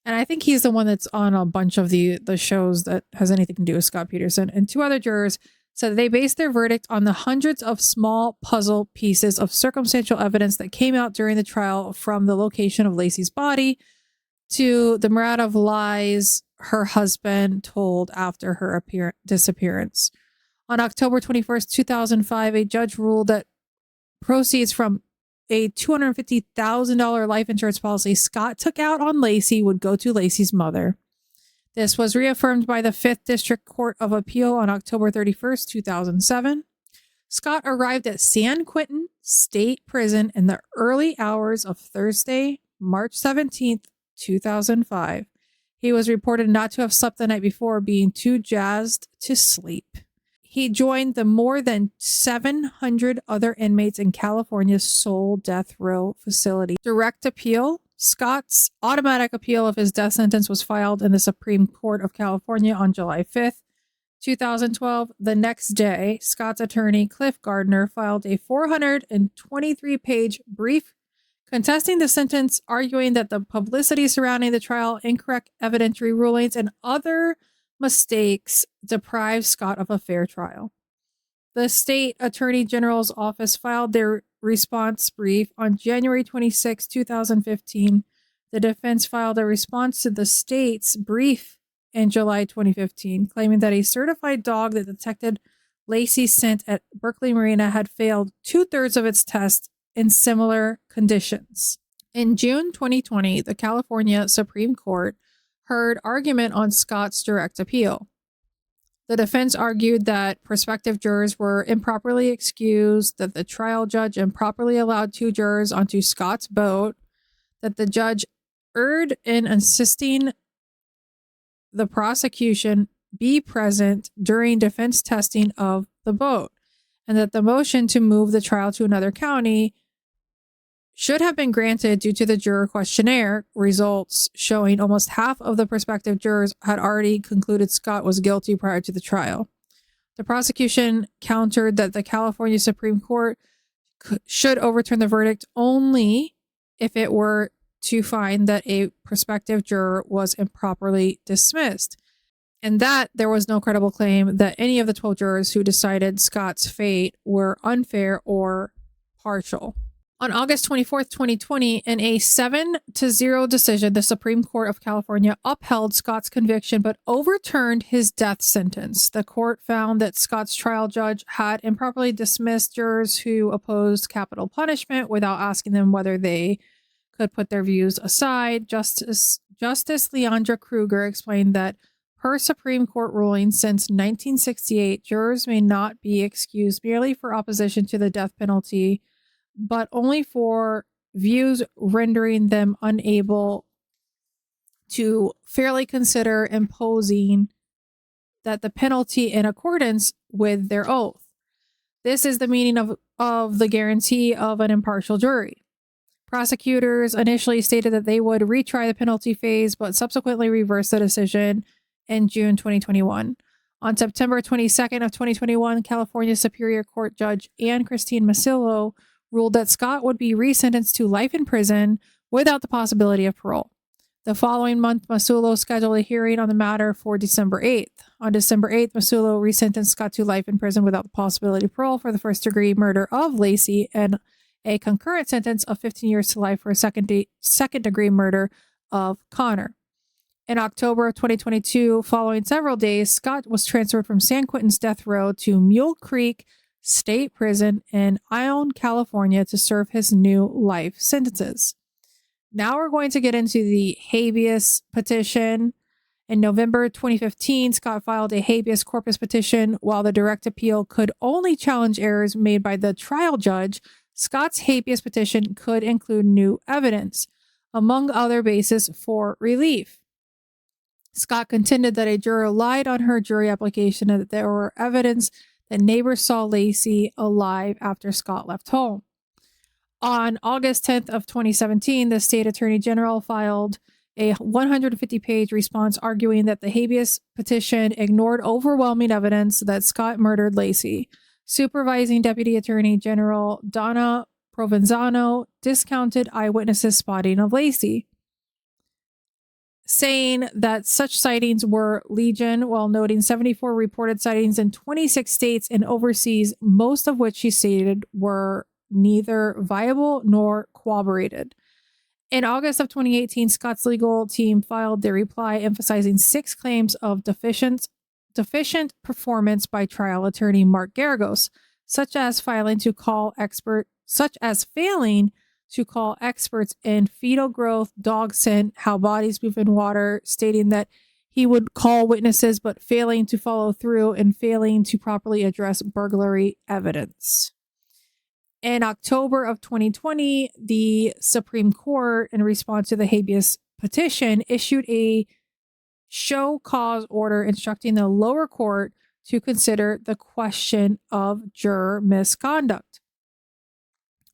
and I think he's the one that's on a bunch of the shows that has anything to do with Scott Peterson, and 2 other jurors said they based their verdict on the hundreds of small puzzle pieces of circumstantial evidence that came out during the trial, from the location of Lacey's body to the myriad of lies her husband told after her disappearance. On October 21st, 2005, a judge ruled that proceeds from a $250,000 life insurance policy Scott took out on Lacey would go to Lacey's mother. This was reaffirmed by the 5th District Court of Appeal on October 31st, 2007. Scott arrived at San Quentin State Prison in the early hours of Thursday, March 17th, 2005. He was reported not to have slept the night before, being too jazzed to sleep. He joined the more than 700 other inmates in California's sole death row facility. Direct appeal. Scott's automatic appeal of his death sentence was filed in the Supreme Court of California on July 5th, 2012. The next day, Scott's attorney, Cliff Gardner, filed a 423-page brief contesting the sentence, arguing that the publicity surrounding the trial, incorrect evidentiary rulings, and other mistakes deprived Scott of a fair trial. The state attorney general's office filed their response brief on January 26, 2015. The defense filed a response to the state's brief in July 2015, claiming that a certified dog that detected Lacey's scent at Berkeley Marina had failed 2/3 of its tests in similar conditions. In June 2020, the California Supreme Court heard argument on Scott's direct appeal. The defense argued that prospective jurors were improperly excused, that the trial judge improperly allowed 2 jurors onto Scott's boat, that the judge erred in insisting the prosecution be present during defense testing of the boat, and that the motion to move the trial to another county should have been granted due to the juror questionnaire results showing almost half of the prospective jurors had already concluded Scott was guilty prior to the trial. The prosecution countered that the California Supreme Court should overturn the verdict only if it were to find that a prospective juror was improperly dismissed, and that there was no credible claim that any of the 12 jurors who decided Scott's fate were unfair or partial. On August 24th, 2020, in a 7-0 decision, the Supreme Court of California upheld Scott's conviction but overturned his death sentence. The court found that Scott's trial judge had improperly dismissed jurors who opposed capital punishment without asking them whether they could put their views aside. Justice Leandra Kruger explained that per Supreme Court ruling since 1968, jurors may not be excused merely for opposition to the death penalty, but only for views rendering them unable to fairly consider imposing that the penalty in accordance with their oath. This is the meaning of the guarantee of an impartial jury. Prosecutors initially stated that they would retry the penalty phase, but subsequently reversed the decision in June 2021. On September 22nd of 2021, California Superior Court Judge Anne Christine Masillo ruled that Scott would be resentenced to life in prison without the possibility of parole. The following month, Masillo scheduled a hearing on the matter for December 8th. On December 8th, Masillo resentenced Scott to life in prison without the possibility of parole for the first-degree murder of Lacey and a concurrent sentence of 15 years to life for a second-degree murder of Connor. In October of 2022, following several days, Scott was transferred from San Quentin's death row to Mule Creek State Prison in Ione, California to serve his new life sentences. Now we're going to get into the habeas petition. In November 2015, Scott filed a habeas corpus petition. While the direct appeal could only challenge errors made by the trial judge, Scott's habeas petition could include new evidence, among other bases for relief. Scott contended that a juror lied on her jury application and that there were evidence that neighbors saw Lacey alive after Scott left home. On August 10th of 2017, the state attorney general filed a 150-page response arguing that the habeas petition ignored overwhelming evidence that Scott murdered Lacey. Supervising Deputy Attorney General Donna Provenzano discounted eyewitnesses' spotting of Lacey, saying that such sightings were legion, while noting 74 reported sightings in 26 states and overseas, most of which she stated were neither viable nor corroborated. In August of 2018, Scott's legal team filed their reply emphasizing 6 claims of deficient performance by trial attorney Mark Garagos, such as failing to call experts in fetal growth, dog scent, how bodies move in water, stating that he would call witnesses but failing to follow through and failing to properly address burglary evidence. In October of 2020, the Supreme Court, in response to the habeas petition, issued a show cause order instructing the lower court to consider the question of juror misconduct.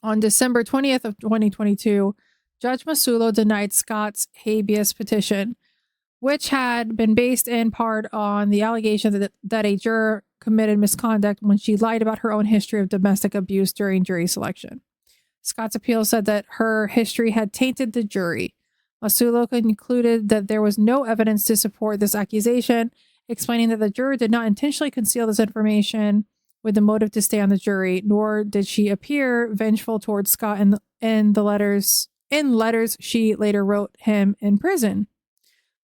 On December 20th of 2022, Judge Masillo denied Scott's habeas petition, which had been based in part on the allegation that a juror committed misconduct when she lied about her own history of domestic abuse during jury selection. Scott's appeal said that her history had tainted the jury. Masillo concluded that there was no evidence to support this accusation, explaining that the juror did not intentionally conceal this information with the motive to stay on the jury, nor did she appear vengeful towards Scott in letters she later wrote him in prison.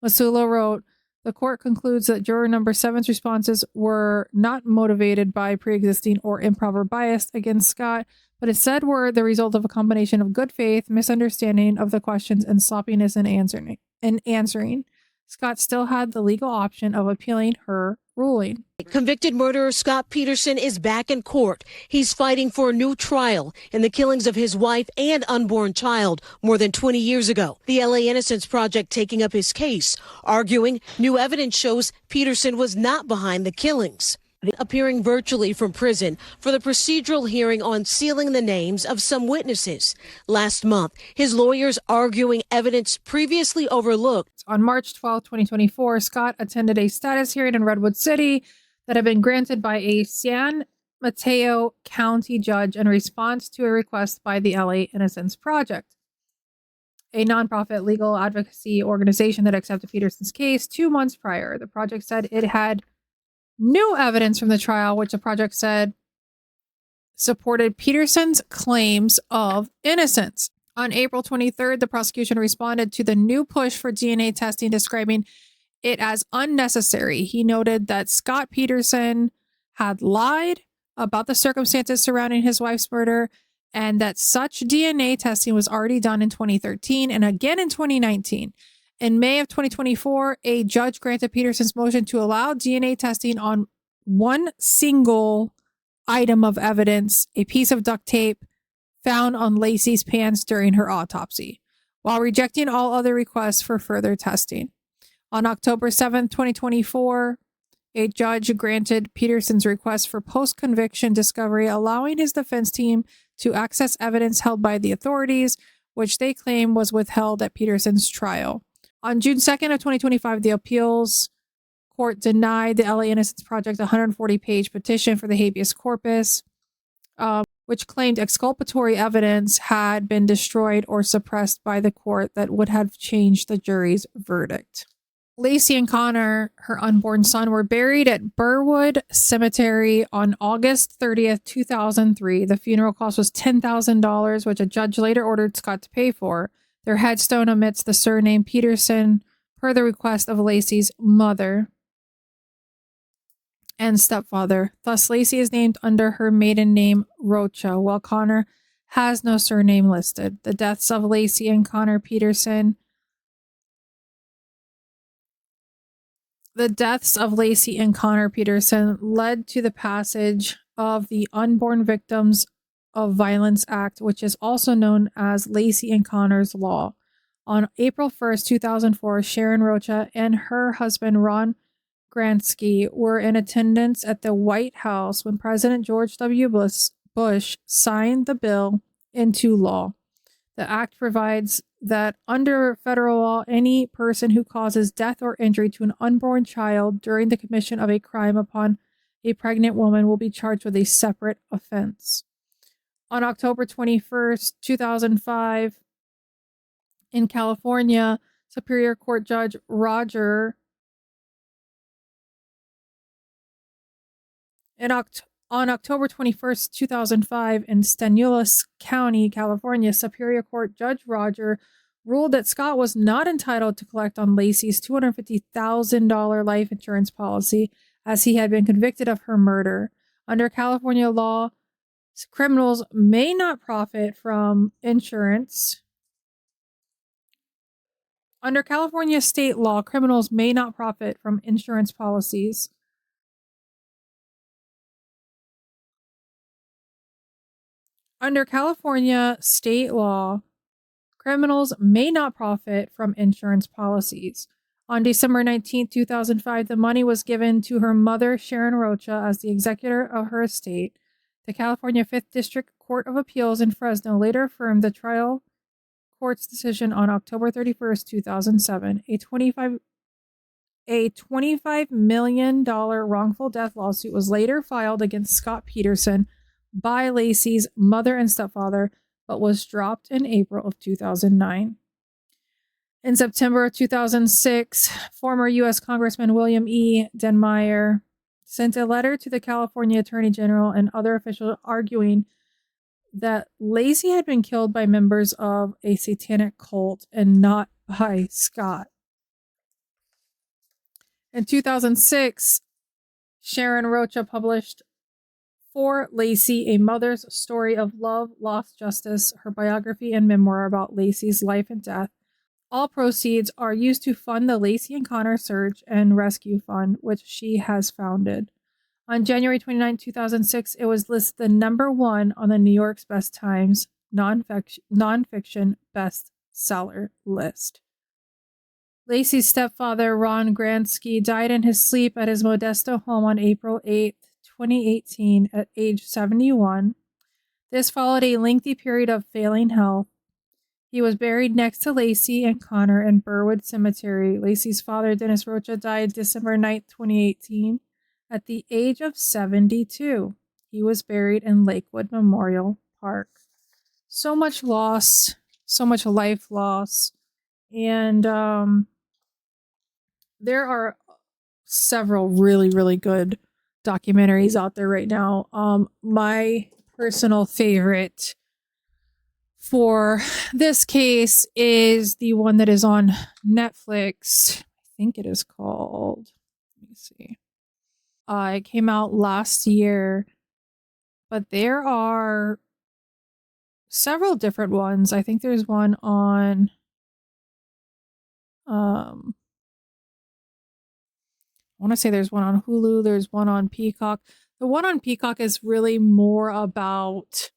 Masillo wrote, "The court concludes that juror number 7's responses were not motivated by pre-existing or improper bias against Scott, but instead were the result of a combination of good faith, misunderstanding of the questions, and sloppiness in answering. Scott still had the legal option of appealing her ruling. Convicted murderer Scott Peterson is back in court. He's fighting for a new trial in the killings of his wife and unborn child more than 20 years ago. The LA Innocence Project taking up his case, arguing new evidence shows Peterson was not behind the killings. Appearing virtually from prison for the procedural hearing on sealing the names of some witnesses. Last month, his lawyers arguing evidence previously overlooked. On March 12, 2024, Scott attended a status hearing in Redwood City that had been granted by a San Mateo County judge in response to a request by the LA Innocence Project, a nonprofit legal advocacy organization that accepted Peterson's case 2 months prior. The project said it had new evidence from the trial, which the project said supported Peterson's claims of innocence. On April 23rd, the prosecution responded to the new push for DNA testing, describing it as unnecessary. He noted that Scott Peterson had lied about the circumstances surrounding his wife's murder and that such DNA testing was already done in 2013 and again in 2019. In May of 2024, a judge granted Peterson's motion to allow DNA testing on one single item of evidence, a piece of duct tape found on Laci's pants during her autopsy, while rejecting all other requests for further testing. On October 7, 2024, a judge granted Peterson's request for post-conviction discovery, allowing his defense team to access evidence held by the authorities, which they claim was withheld at Peterson's trial. On June 2nd of 2025, the appeals court denied the LA Innocence Project a 140-page petition for the habeas corpus, which claimed exculpatory evidence had been destroyed or suppressed by the court that would have changed the jury's verdict. Laci and Connor, her unborn son, were buried at Burwood Cemetery on August 30th, 2003. The funeral cost was $10,000, which a judge later ordered Scott to pay for. Their headstone omits the surname Peterson per the request of Laci's mother and stepfather. Thus, Laci is named under her maiden name, Rocha, while Connor has no surname listed. The deaths of Laci and Connor Peterson led to the passage of the Unborn Victims of Violence Act, which is also known as Laci and Connor's Law. On April 1st, 2004, Sharon Rocha and her husband Ron Gransky were in attendance at the White House when President George W. Bush signed the bill into law. The act provides that under federal law, any person who causes death or injury to an unborn child during the commission of a crime upon a pregnant woman will be charged with a separate offense. On October 21st, 2005, in California, Superior Court Judge Roger on October 21st, 2005, in Stanislaus County, California, Superior Court Judge Roger ruled that Scott was not entitled to collect on Laci's $250,000 life insurance policy as he had been convicted of her murder. Under California law, criminals may not profit from insurance. Under California state law, criminals may not profit from insurance policies. Under California state law, criminals may not profit from insurance policies. On December 19, 2005, the money was given to her mother, Sharon Rocha, as the executor of her estate. The California 5th District Court of Appeals in Fresno later affirmed the trial court's decision on October 31st, 2007. A $25 million wrongful death lawsuit was later filed against Scott Peterson by Laci's mother and stepfather, but was dropped in April of 2009. In September of 2006, former U.S. Congressman William E. Denmeyer sent a letter to the California Attorney General and other officials arguing that Laci had been killed by members of a satanic cult and not by Scott. In 2006, Sharon Rocha published For Laci, A Mother's Story of Love, Lost Justice, her biography and memoir about Laci's life and death. All proceeds are used to fund the Lacey and Connor Search and Rescue Fund, which she has founded. On January 29, 2006, it was listed the number 1 on the New York's Best Times nonfiction bestseller list. Lacey's stepfather, Ron Gransky, died in his sleep at his Modesto home on April 8, 2018, at age 71. This followed a lengthy period of failing health. He was buried next to Lacey and Connor in Burwood Cemetery. Lacey's father, Dennis Rocha, died December 9, 2018, at the age of 72. He was buried in Lakewood Memorial Park. So much loss, so much life loss. And there are several really, really good documentaries out there right now. My personal favorite for this case is the one that is on Netflix. I think it is called, let me see. It came out last year, but there are several different ones. I think there's one on I want to say there's one on Hulu, there's one on Peacock. The one on Peacock is really more about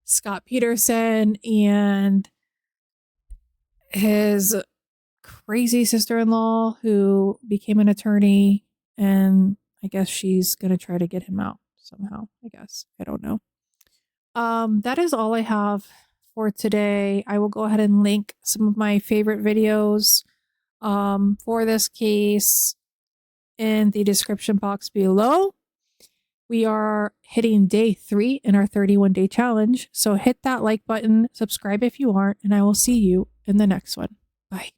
Scott Peterson and his crazy sister-in-law who became an attorney, and I guess she's going to try to get him out somehow, I guess. I don't know. That is all I have for today. I will go ahead and link some of my favorite videos for this case in the description box below. We are hitting day 3 in our 31-day challenge. So hit that like button, subscribe if you aren't, and I will see you in the next one. Bye.